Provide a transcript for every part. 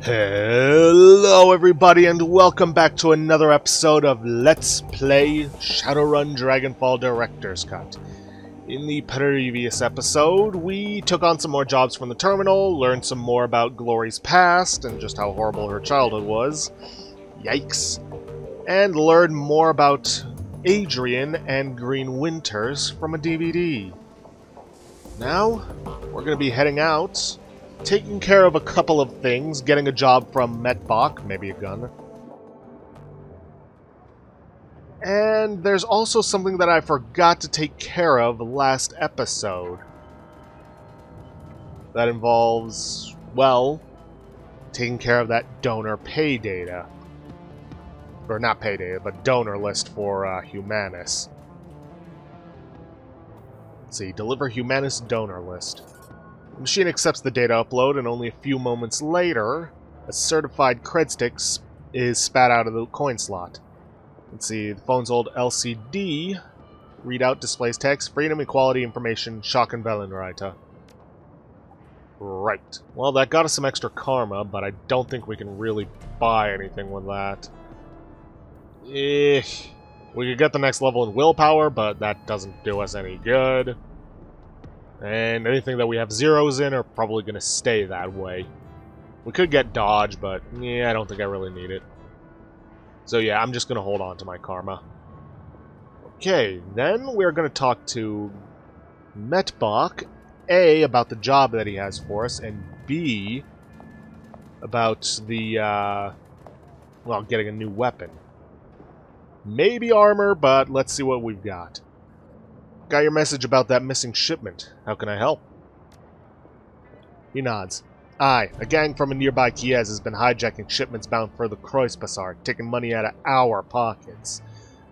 Hello everybody and welcome back to another episode of Let's Play Shadowrun Dragonfall Director's Cut. In the previous episode, we took on some more jobs from the terminal, learned some more about Glory's past and just how horrible her childhood was. Yikes. And learned more about Adrian and Green Winters from a DVD. Now, we're going to be heading out, taking care of a couple of things, getting a job from Metbach, maybe a gun. And there's also something that I forgot to take care of last episode. That involves, well, taking care of that donor pay data. Or not pay data, but donor list for Humanus. Let's see, deliver Humanus donor list. The machine accepts the data upload, and only a few moments later, a certified cred stick is spat out of the coin slot. Let's see, the phone's old LCD readout displays text, freedom, equality, information, shock and Wellenreiter. Right. Well, that got us some extra karma, but I don't think we can really buy anything with that. We could get the next level in willpower, but that doesn't do us any good. And anything that we have zeros in are probably going to stay that way. We could get dodge, but yeah, I don't think I really need it. So yeah, I'm just going to hold on to my karma. Okay, then we're going to talk to Metbach, A, about the job that he has for us, and B, about the, well, getting a new weapon. Maybe armor, but let's see what we've got. Got your message about that missing shipment. How can I help? He nods. Aye, a gang from a nearby Kiez has been hijacking shipments bound for the Kreuzbazar, taking money out of our pockets.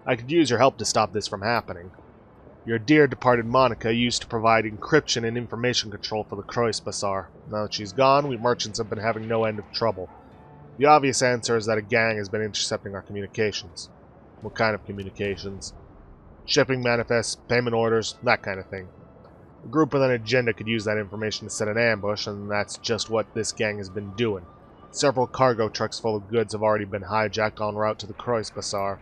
I could use your help to stop this from happening. Your dear departed Monica used to provide encryption and information control for the Kreuzbazar. Now that she's gone, we merchants have been having no end of trouble. The obvious answer is that a gang has been intercepting our communications. What kind of communications? Shipping manifests, payment orders, that kind of thing. A group with an agenda could use that information to set an ambush, and that's just what this gang has been doing. Several cargo trucks full of goods have already been hijacked en route to the Kreuzbazar.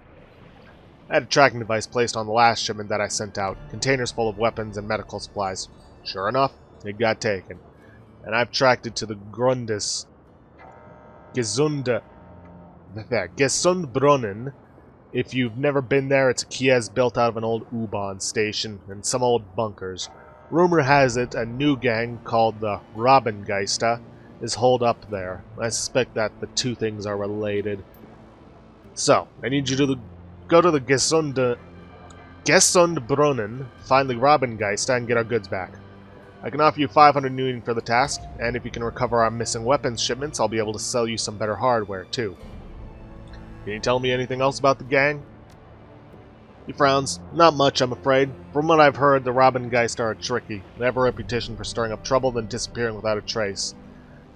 I had a tracking device placed on the last shipment that I sent out, containers full of weapons and medical supplies. Sure enough, it got taken. And I've tracked it to the Gesundbrunnen. If you've never been there, it's a Kiez built out of an old U-Bahn station and some old bunkers. Rumor has it a new gang called the Rabengeista is holed up there. I suspect that the two things are related. So, I need you to go to the Gesundbrunnen, find the Rabengeista, and get our goods back. I can offer you 500 Nuyen for the task, and if you can recover our missing weapons shipments, I'll be able to sell you some better hardware, too. Can you tell me anything else about the gang? He frowns. Not much, I'm afraid. From what I've heard, the Rabengeist are tricky. They have a reputation for stirring up trouble, then disappearing without a trace.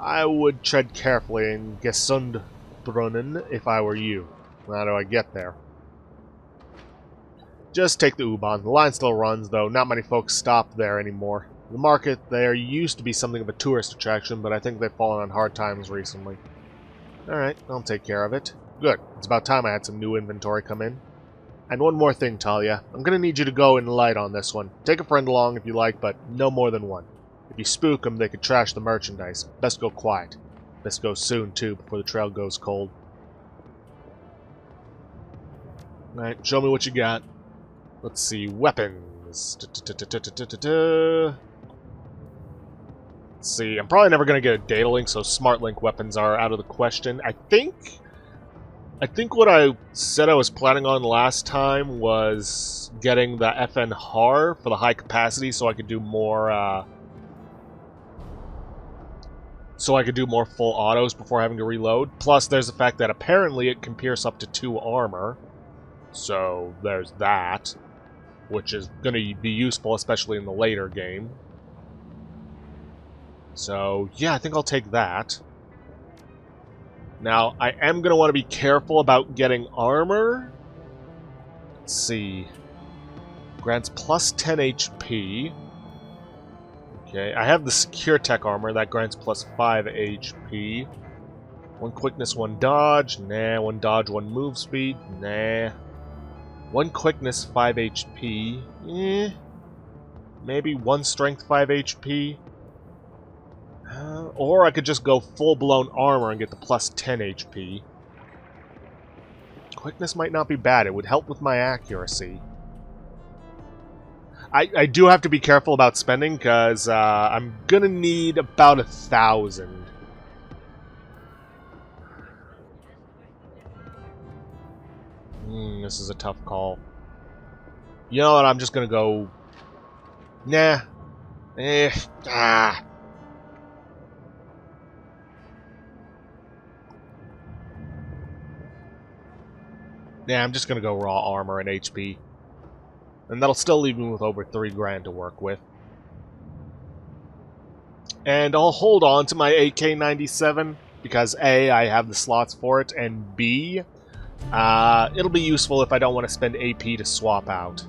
I would tread carefully in Gesundbrunnen if I were you. How do I get there? Just take the U-Bahn. The line still runs, though not many folks stop there anymore. The market there used to be something of a tourist attraction, but I think they've fallen on hard times recently. Alright, I'll take care of it. Good. It's about time I had some new inventory come in. And one more thing, Talia. I'm going to need you to go in light on this one. Take a friend along if you like, but no more than one. If you spook them, they could trash the merchandise. Best go quiet. Best go soon, too, before the trail goes cold. Alright, show me what you got. Let's see. Weapons. Let's see. I'm probably never going to get a data link, so smart link weapons are out of the question. I think what I said I was planning on last time was getting the FN HAR for the high capacity so I could do more full autos before having to reload. Plus there's the fact that apparently it can pierce up to 2 armor. So there's that, which is going to be useful especially in the later game. So yeah, I think I'll take that. Now, I am going to want to be careful about getting armor. Let's see. Grants plus 10 HP. Okay, I have the Secure Tech armor. That grants plus 5 HP. 1 quickness, 1 dodge. Nah. 1 dodge, 1 move speed. Nah. 1 quickness, 5 HP. Eh. Maybe 1 strength, 5 HP. Or I could just go full-blown armor and get the plus 10 HP. Quickness might not be bad. It would help with my accuracy. I do have to be careful about spending, because I'm going to need about 1,000. This is a tough call. You know what? I'm just going to go... Nah. Ah. Yeah, I'm just gonna go raw armor and HP. And that'll still leave me with over 3 grand to work with. And I'll hold on to my AK-97, because A, I have the slots for it, and B, it'll be useful if I don't want to spend AP to swap out.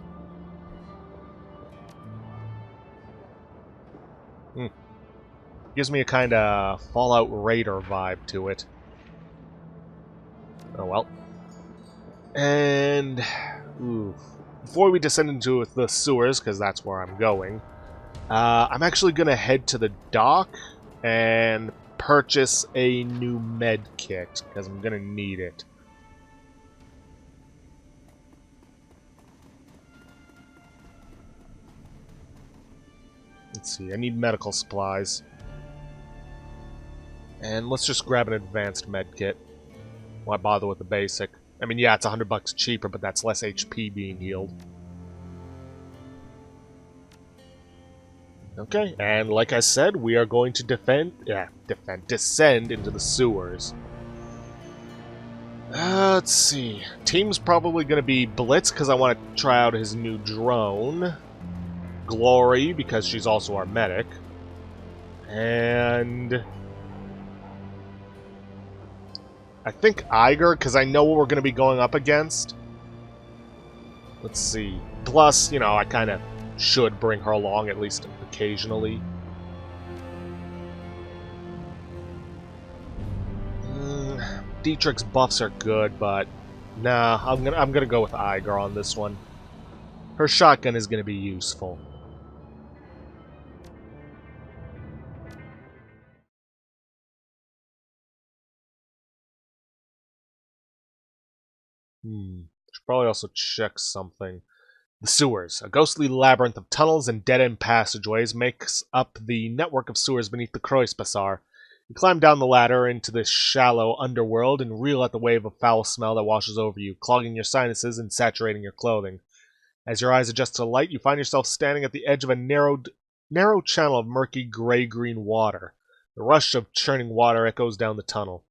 Gives me a kind of Fallout Raider vibe to it. Oh well. And... ooh. Before we descend into the sewers, because that's where I'm going, I'm actually going to head to the dock and purchase a new med kit, because I'm going to need it. Let's see, I need medical supplies. And let's just grab an advanced med kit. Why bother with the basic? I mean, yeah, it's $100 cheaper, but that's less HP being healed. Okay, and like I said, we are going to descend into the sewers. Let's see. Team's probably going to be Blitz, because I want to try out his new drone. Glory, because she's also our medic. And... I think Iger, because I know what we're going to be going up against. Let's see. Plus, you know, I kind of should bring her along, at least occasionally. Dietrich's buffs are good, but... nah, I'm gonna go with Iger on this one. Her shotgun is going to be useful. Should probably also check something. The sewers. A ghostly labyrinth of tunnels and dead-end passageways makes up the network of sewers beneath the Kreuzbazaar. You climb down the ladder into this shallow underworld and reel at the wave of foul smell that washes over you, clogging your sinuses and saturating your clothing. As your eyes adjust to the light, you find yourself standing at the edge of a narrow channel of murky gray-green water. The rush of churning water echoes down the tunnel.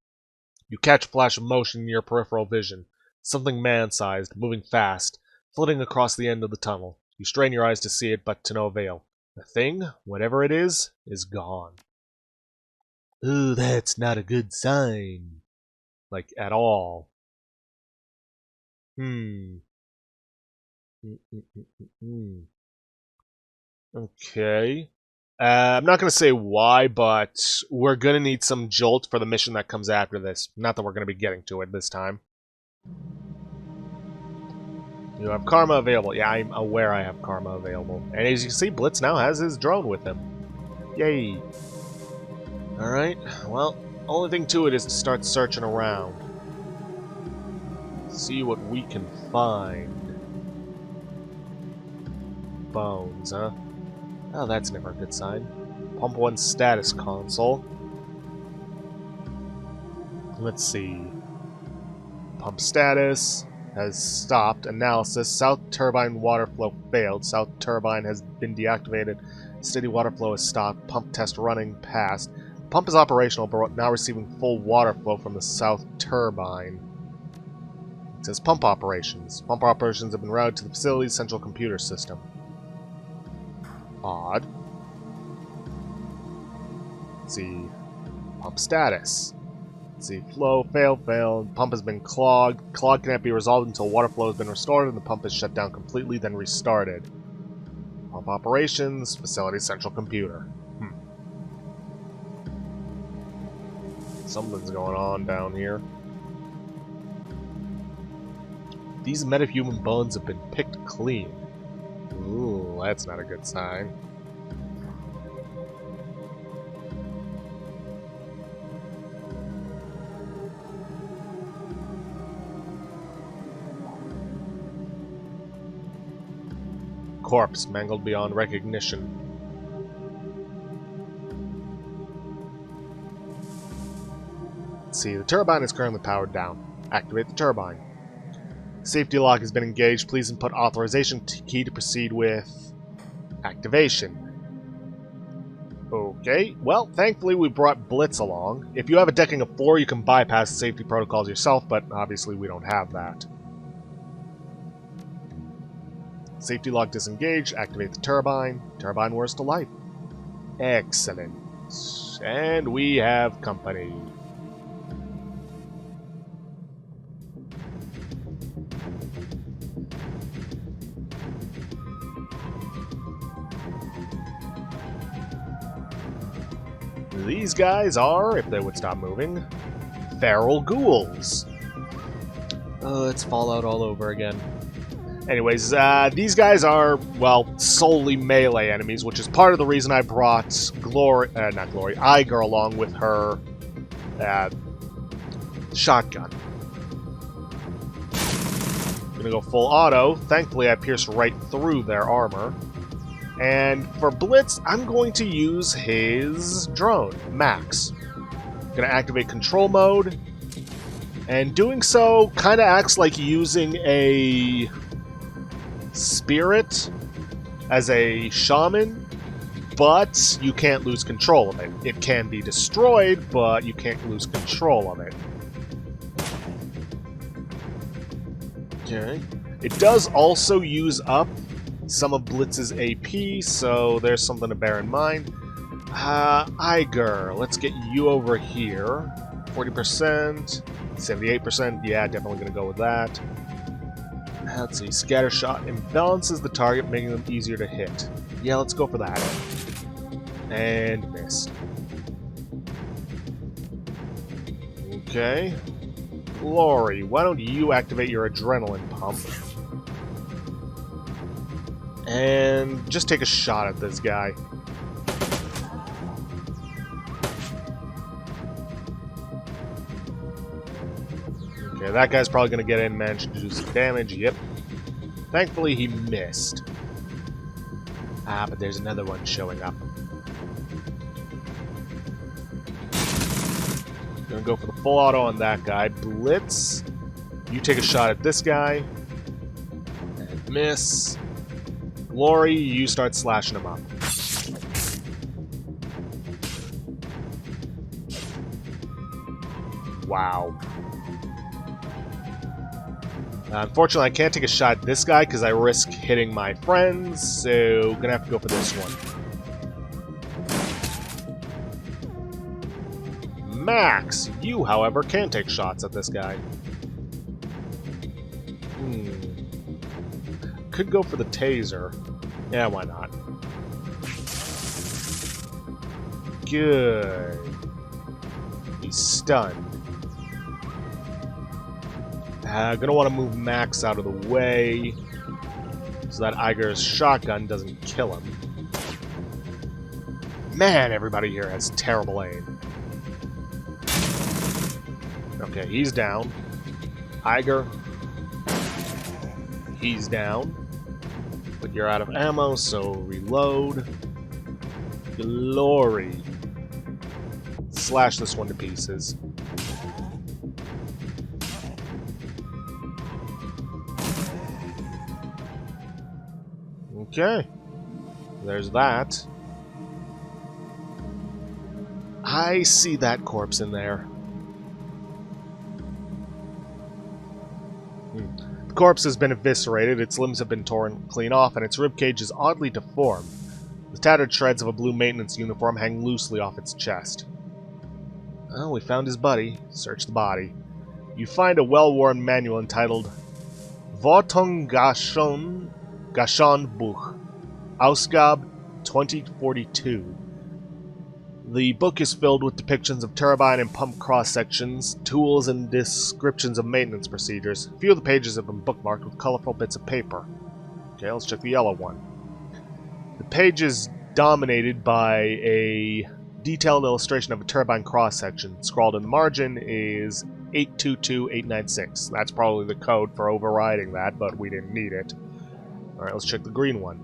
You catch a flash of motion in your peripheral vision. Something man-sized, moving fast, flitting across the end of the tunnel. You strain your eyes to see it, but to no avail. The thing, whatever it is gone. Ooh, that's not a good sign. Like, at all. Okay. I'm not going to say why, but we're going to need some jolt for the mission that comes after this. Not that we're going to be getting to it this time. You have Karma available. Yeah, I'm aware I have Karma available. And as you see, Blitz now has his drone with him. Yay. Alright, well, only thing to it is to start searching around. See what we can find. Bones, huh? Oh, that's never a good sign. Pump 1 status console. Let's see. Pump status has stopped. Analysis. South turbine water flow failed. South turbine has been deactivated. Steady water flow has stopped. Pump test running passed. Pump is operational, but now receiving full water flow from the south turbine. It says pump operations. Pump operations have been routed to the facility's central computer system. Odd. Let's see. Pump status. Let's see. Flow, failed. Pump has been clogged. Clog cannot be resolved until water flow has been restored and the pump is shut down completely, then restarted. Pump operations, facility central computer. Something's going on down here. These metahuman bones have been picked clean. Ooh, that's not a good sign. Corpse mangled beyond recognition. Let's see, the turbine is currently powered down. Activate the turbine. Safety lock has been engaged. Please input authorization key to proceed with activation. Okay, well, thankfully we brought Blitz along. If you have a decking of 4, you can bypass the safety protocols yourself, but obviously we don't have that. Safety lock disengaged. Activate the turbine. Turbine wears to life. Excellent. And we have company. These guys are, if they would stop moving, feral ghouls. It's Fallout all over again. Anyways, these guys are, well, solely melee enemies, which is part of the reason I brought Iger along with her shotgun. I'm gonna go full auto. Thankfully, I pierced right through their armor. And for Blitz, I'm going to use his drone, Max. I'm gonna activate control mode, and doing so kind of acts like using a spirit as a shaman, but you can't lose control of it. It can be destroyed, but you can't lose control of it. Okay. It does also use up some of Blitz's AP, so there's something to bear in mind. Iger, let's get you over here. 40%, 78%, yeah, definitely gonna go with that. Let's see, scatter shot imbalances the target, making them easier to hit. Yeah, let's go for that. And missed. Okay. Glory, why don't you activate your adrenaline pump? And just take a shot at this guy. Okay, that guy's probably going to get in and manage to do some damage. Yep. Thankfully, he missed. Ah, but there's another one showing up. Gonna go for the full auto on that guy. Blitz. You take a shot at this guy. And miss. Glory, you start slashing him up. Wow. Unfortunately, I can't take a shot at this guy because I risk hitting my friends, so gonna have to go for this one. Max! You, however, can take shots at this guy. Could go for the taser. Yeah, why not? Good. He's stunned. Gonna want to move Max out of the way so that Iger's shotgun doesn't kill him. Man, everybody here has terrible aim. Okay, he's down. Iger. He's down. But you're out of ammo, so reload. Glory. Slash this one to pieces. Okay. There's that. I see that corpse in there. The corpse has been eviscerated, its limbs have been torn clean off, and its ribcage is oddly deformed. The tattered shreds of a blue maintenance uniform hang loosely off its chest. Well, we found his buddy. Search the body. You find a well-worn manual entitled Wartung Gashon Buch, Ausgabe 2042. The book is filled with depictions of turbine and pump cross-sections, tools, and descriptions of maintenance procedures. A few of the pages have been bookmarked with colorful bits of paper. Okay, let's check the yellow one. The page is dominated by a detailed illustration of a turbine cross-section. Scrawled in the margin is 822896. That's probably the code for overriding that, but we didn't need it. Alright, let's check the green one.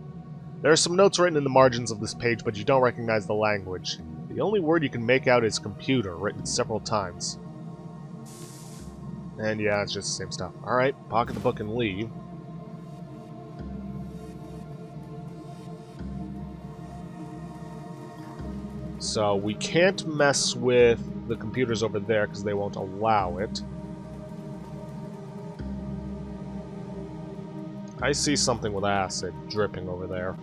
There are some notes written in the margins of this page, but you don't recognize the language. The only word you can make out is computer, written several times. And yeah, it's just the same stuff. Alright, pocket the book and leave. So we can't mess with the computers over there because they won't allow it. I see something with acid dripping over there.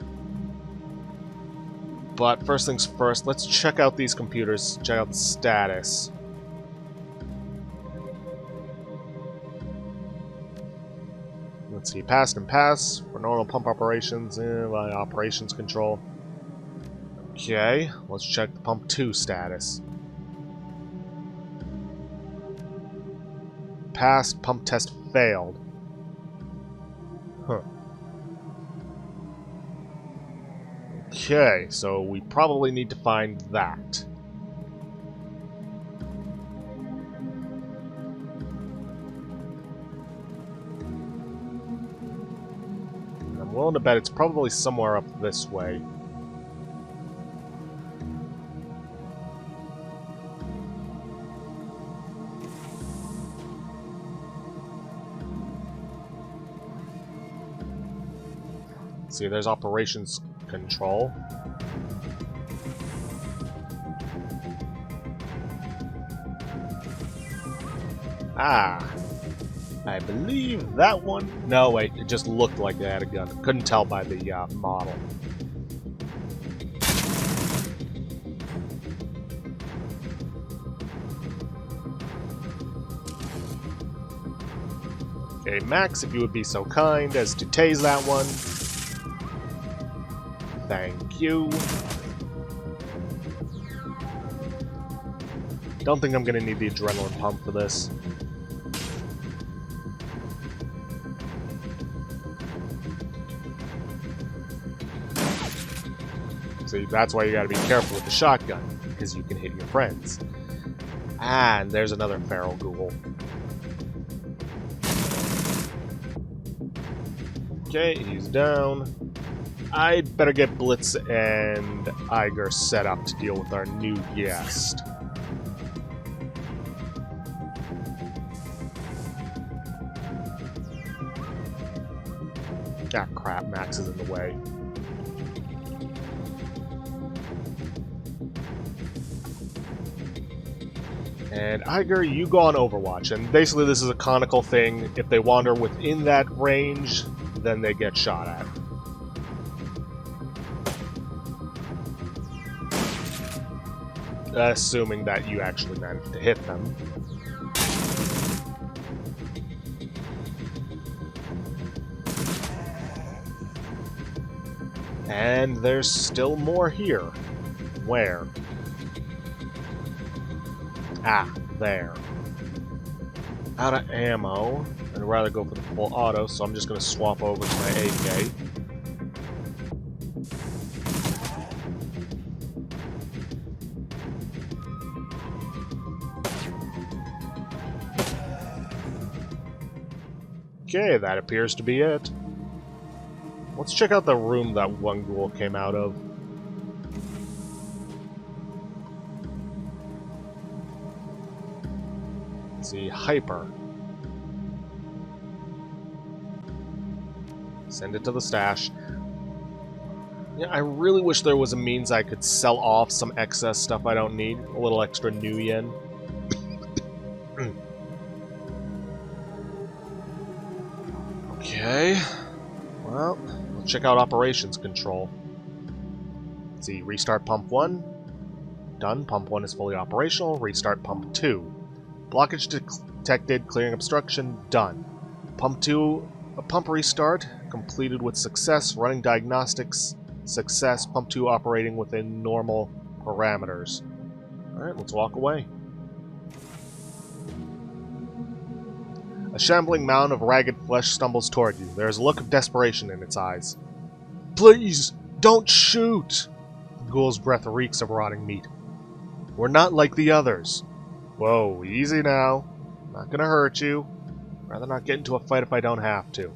But first things first, let's check out these computers, check out the status. Let's see, passed and pass for normal pump operations, operations control. Okay, let's check the pump 2 status. Passed, pump test failed. Huh. Okay, so we probably need to find that. I'm willing to bet it's probably somewhere up this way. See, there's operations control. Ah, I believe that one. No, wait, it just looked like they had a gun. Couldn't tell by the model. Okay, Max, if you would be so kind as to tase that one. Thank you. Don't think I'm gonna need the adrenaline pump for this. See, that's why you gotta be careful with the shotgun, because you can hit your friends. Ah, and there's another feral ghoul. Okay, he's down. I'd better get Blitz and Iger set up to deal with our new guest. Ah, crap, Max is in the way. And Iger, you go on Overwatch. And basically this is a conical thing. If they wander within that range, then they get shot at. Assuming that you actually managed to hit them. And there's still more here. Where? Ah, there. Out of ammo. I'd rather go for the full auto, so I'm just going to swap over to my AK. Okay, that appears to be it. Let's check out the room that one ghoul came out of. Let's see, Hyper. Send it to the stash. Yeah, I really wish there was a means I could sell off some excess stuff I don't need. A little extra new yen. Okay. Well, let's check out operations control. Let's see, restart pump 1. Done. Pump 1 is fully operational. Restart pump 2. Blockage detected. Clearing obstruction. Done. Pump 2. A pump restart. Completed with success. Running diagnostics. Success. Pump 2 operating within normal parameters. Alright, let's walk away. A shambling mound of ragged flesh stumbles toward you. There is a look of desperation in its eyes. Please, don't shoot! The ghoul's breath reeks of rotting meat. We're not like the others. Whoa, easy now. Not gonna hurt you. Rather not get into a fight if I don't have to.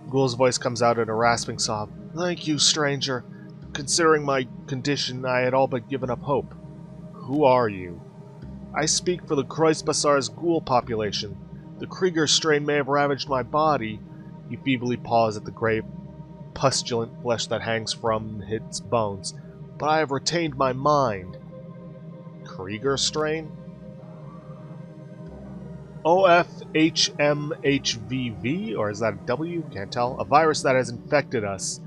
The ghoul's voice comes out in a rasping sob. Thank you, stranger. Considering my condition, I had all but given up hope. Who are you? I speak for the Kreuzbasar's ghoul population. The Krieger strain may have ravaged my body. He feebly paws at the grey, pustulant flesh that hangs from its bones, but I have retained my mind. Krieger strain? OFHMHVV? Or is that a W? Can't tell. A virus that has infected us.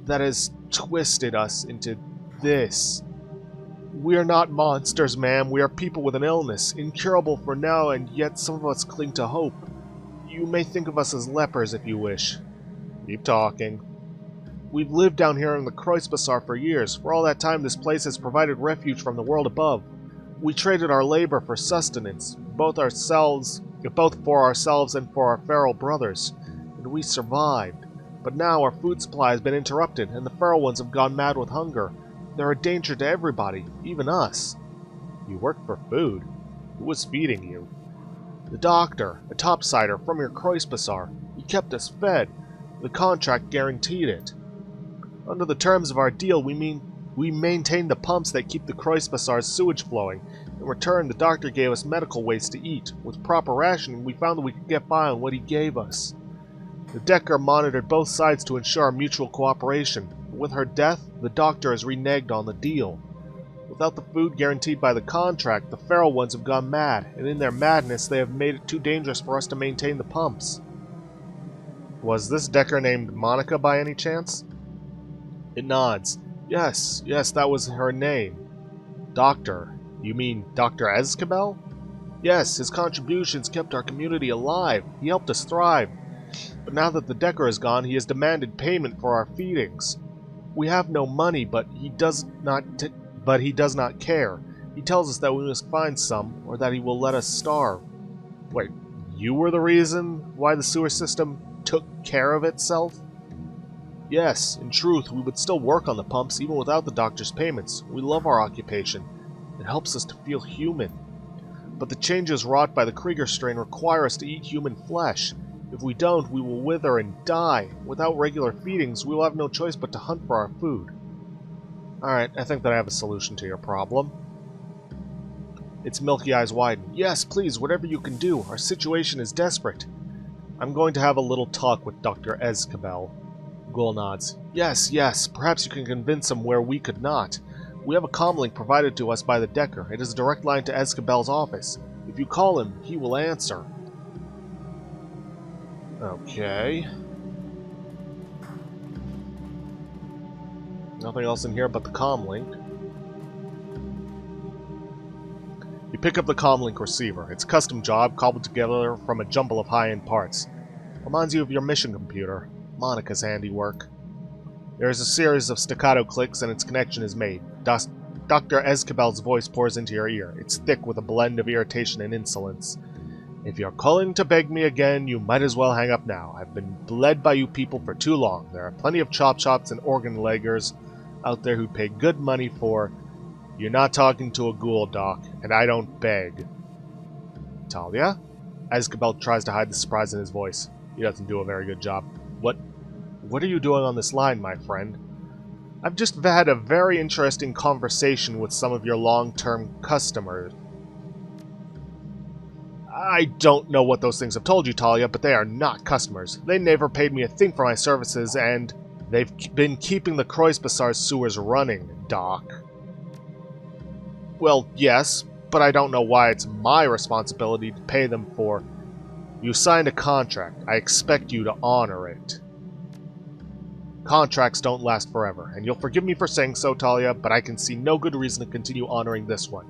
That has twisted us into this. We are not monsters, ma'am. We are people with an illness, incurable for now, and yet some of us cling to hope. You may think of us as lepers if you wish. Keep talking. We've lived down here in the Kreuzbasar for years. For all that time, this place has provided refuge from the world above. We traded our labor for sustenance, both for ourselves and for our feral brothers, and we survived. But now our food supply has been interrupted, and the feral ones have gone mad with hunger. They're a danger to everybody, even us. You work for food. Who was feeding you? The doctor, a topsider from your Kreuzbasar. He kept us fed. The contract guaranteed it. Under the terms of our deal, we maintained the pumps that keep the Kreuzbasar's sewage flowing. In return, the doctor gave us medical waste to eat. With proper rationing, we found that we could get by on what he gave us. The Decker monitored both sides to ensure our mutual cooperation. With her death, the doctor has reneged on the deal. Without the food guaranteed by the contract, the feral ones have gone mad, and in their madness they have made it too dangerous for us to maintain the pumps. Was this Decker named Monica by any chance? It nods. Yes, that was her name. Doctor. You mean Dr. Ezkabel? Yes, his contributions kept our community alive. He helped us thrive. But now that the Decker is gone, he has demanded payment for our feedings. We have no money, but he does not care. He tells us that we must find some, or that he will let us starve. Wait, you were the reason why the sewer system took care of itself? Yes, in truth, we would still work on the pumps even without the doctor's payments. We love our occupation. It helps us to feel human. But the changes wrought by the Krieger strain require us to eat human flesh. If we don't, we will wither and die. Without regular feedings, we will have no choice but to hunt for our food. Alright, I think that I have a solution to your problem. Its milky eyes widen. Yes, please, whatever you can do. Our situation is desperate. I'm going to have a little talk with Dr. Ezkabel. Ghoul nods. Yes, perhaps you can convince him where we could not. We have a comlink provided to us by the Decker. It is a direct line to Ezkabel's office. If you call him, he will answer. Okay. Nothing else in here but the comlink. You pick up the comlink receiver. It's a custom job cobbled together from a jumble of high-end parts. Reminds you of your mission computer. Monica's handiwork. There is a series of staccato clicks and its connection is made. Dr. Ezkabel's voice pours into your ear. It's thick with a blend of irritation and insolence. If you're calling to beg me again, you might as well hang up now. I've been bled by you people for too long. There are plenty of chop shops and organ leggers out there who pay good money for... You're not talking to a ghoul, Doc, and I don't beg. Talia? Ezkabel tries to hide the surprise in his voice. He doesn't do a very good job. What are you doing on this line, my friend? I've just had a very interesting conversation with some of your long-term customers. I don't know what those things have told you, Talia, but they are not customers. They never paid me a thing for my services, and they've been keeping the Kreuzbasar's sewers running, Doc. Well, yes, but I don't know why it's my responsibility to pay them for... You signed a contract. I expect you to honor it. Contracts don't last forever, and you'll forgive me for saying so, Talia, but I can see no good reason to continue honoring this one.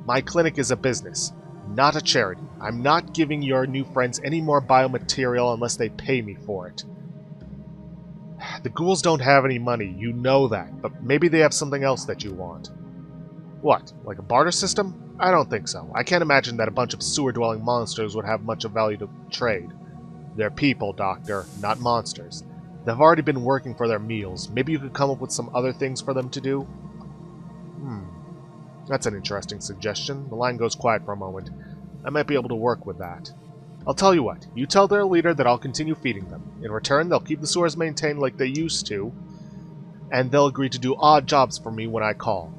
My clinic is a business, not a charity. I'm not giving your new friends any more biomaterial unless they pay me for it. The ghouls don't have any money, you know that, but maybe they have something else that you want. What, like a barter system? I don't think so. I can't imagine that a bunch of sewer-dwelling monsters would have much of value to trade. They're people, Doctor, not monsters. They've already been working for their meals. Maybe you could come up with some other things for them to do? That's an interesting suggestion. The line goes quiet for a moment. I might be able to work with that. I'll tell you what. You tell their leader that I'll continue feeding them. In return, they'll keep the sewers maintained like they used to, and they'll agree to do odd jobs for me when I call.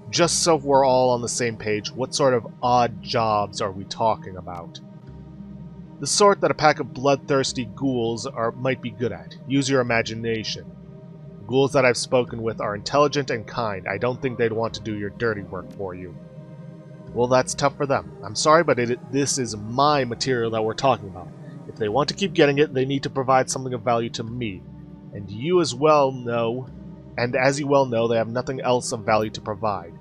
Just so we're all on the same page, what sort of odd jobs are we talking about? The sort that a pack of bloodthirsty ghouls might be good at. Use your imagination. The ghouls that I've spoken with are intelligent and kind. I don't think they'd want to do your dirty work for you. Well, that's tough for them. I'm sorry, but this is my material that we're talking about. If they want to keep getting it, they need to provide something of value to me. And as you well know, they have nothing else of value to provide.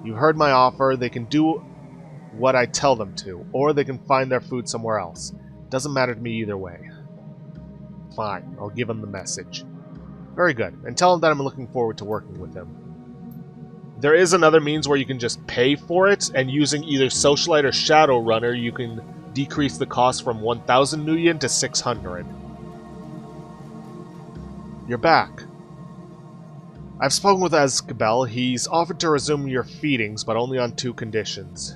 You've heard my offer. They can do what I tell them to, or they can find their food somewhere else. Doesn't matter to me either way. Fine, I'll give him the message. Very good, and tell him that I'm looking forward to working with him. There is another means where you can just pay for it, and using either Socialite or Shadowrunner, you can decrease the cost from 1,000 Nuyen to 600. You're back. I've spoken with Azkabel. He's offered to resume your feedings, but only on 2 conditions.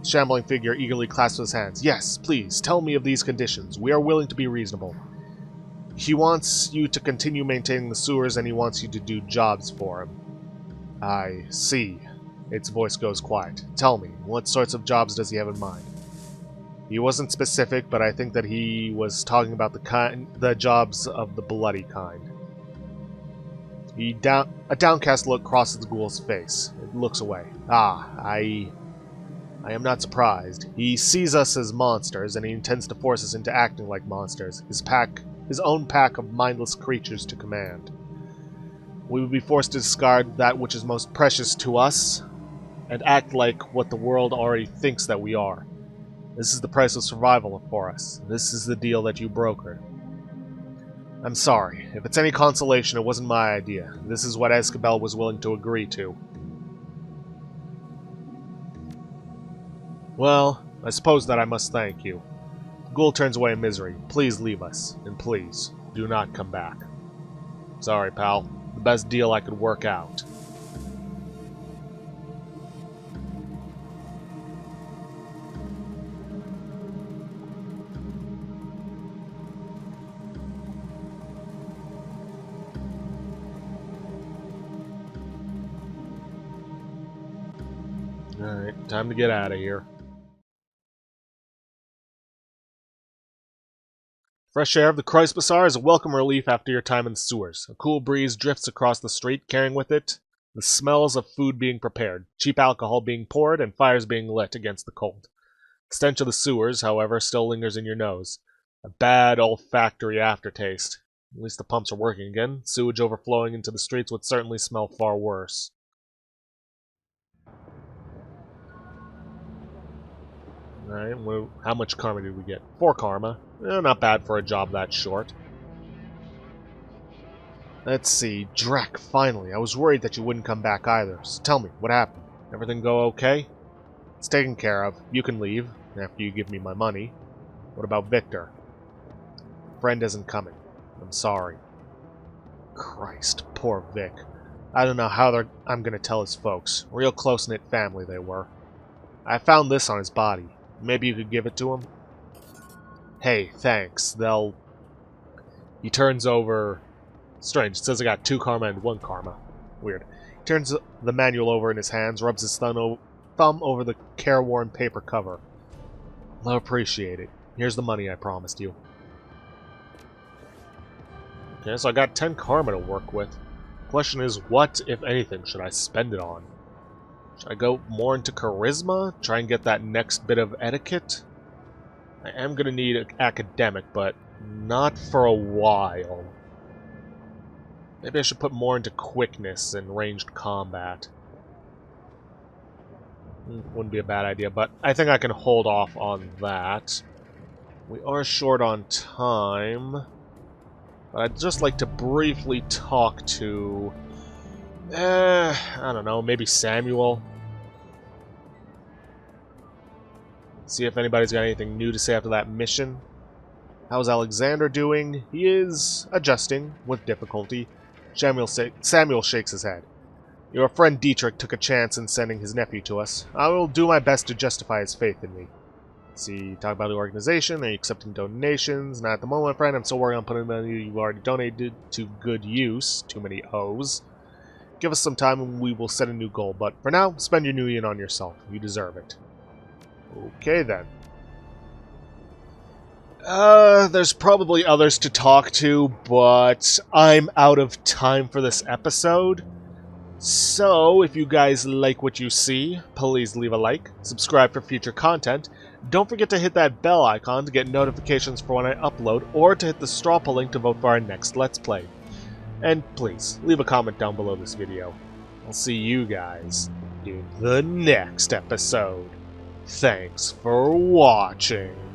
The shambling figure eagerly clasps his hands. Yes, please, tell me of these conditions. We are willing to be reasonable. He wants you to continue maintaining the sewers, and he wants you to do jobs for him. I see. Its voice goes quiet. Tell me, what sorts of jobs does he have in mind? He wasn't specific, but I think that he was talking about the jobs of the bloody kind. A downcast look crosses the ghoul's face. It looks away. I am not surprised. He sees us as monsters, and he intends to force us into acting like monsters. His own pack of mindless creatures to command. We would be forced to discard that which is most precious to us, and act like what the world already thinks that we are. This is the price of survival for us. This is the deal that you brokered. I'm sorry. If it's any consolation, it wasn't my idea. This is what Azkabel was willing to agree to. Well, I suppose that I must thank you. The ghoul turns away in misery. Please leave us, and please, do not come back. Sorry, pal. The best deal I could work out. Alright, time to get out of here. Fresh air of the Christ Bazaar is a welcome relief after your time in the sewers. A cool breeze drifts across the street, carrying with it the smells of food being prepared, cheap alcohol being poured, and fires being lit against the cold. The stench of the sewers, however, still lingers in your nose. A bad olfactory aftertaste. At least the pumps are working again. Sewage overflowing into the streets would certainly smell far worse. Alright, well, how much karma did we get? 4 karma. Not bad for a job that short. Let's see. Drek, finally. I was worried that you wouldn't come back either. So tell me, what happened? Everything go okay? It's taken care of. You can leave, after you give me my money. What about Victor? Friend isn't coming. I'm sorry. Christ, poor Vic. I don't know how I'm gonna tell his folks. Real close-knit family they were. I found this on his body. Maybe you could give it to him? Hey, thanks. He turns over... Strange, it says I got 2 karma and 1 karma. Weird. He turns the manual over in his hands, rubs his thumb over the careworn paper cover. I'll appreciate it. Here's the money I promised you. Okay, so I got 10 karma to work with. Question is, what, if anything, should I spend it on? Should I go more into charisma? Try and get that next bit of etiquette? I am going to need academic, but not for a while. Maybe I should put more into quickness and ranged combat. Wouldn't be a bad idea, but I think I can hold off on that. We are short on time. But I'd just like to briefly talk to... I don't know, maybe Samuel. See if anybody's got anything new to say after that mission. How's Alexander doing? He is adjusting, with difficulty. Samuel shakes his head. Your friend Dietrich took a chance in sending his nephew to us. I will do my best to justify his faith in me. See, talk about the organization. Are you accepting donations? Not at the moment, friend. I'm still working on putting the money you've already donated to good use. Too many O's. Give us some time and we will set a new goal. But for now, spend your new yen on yourself. You deserve it. Okay, then. There's probably others to talk to, but I'm out of time for this episode. So, if you guys like what you see, please leave a like, subscribe for future content. Don't forget to hit that bell icon to get notifications for when I upload, or to hit the straw poll link to vote for our next Let's Play. And please, leave a comment down below this video. I'll see you guys in the next episode. Thanks for watching.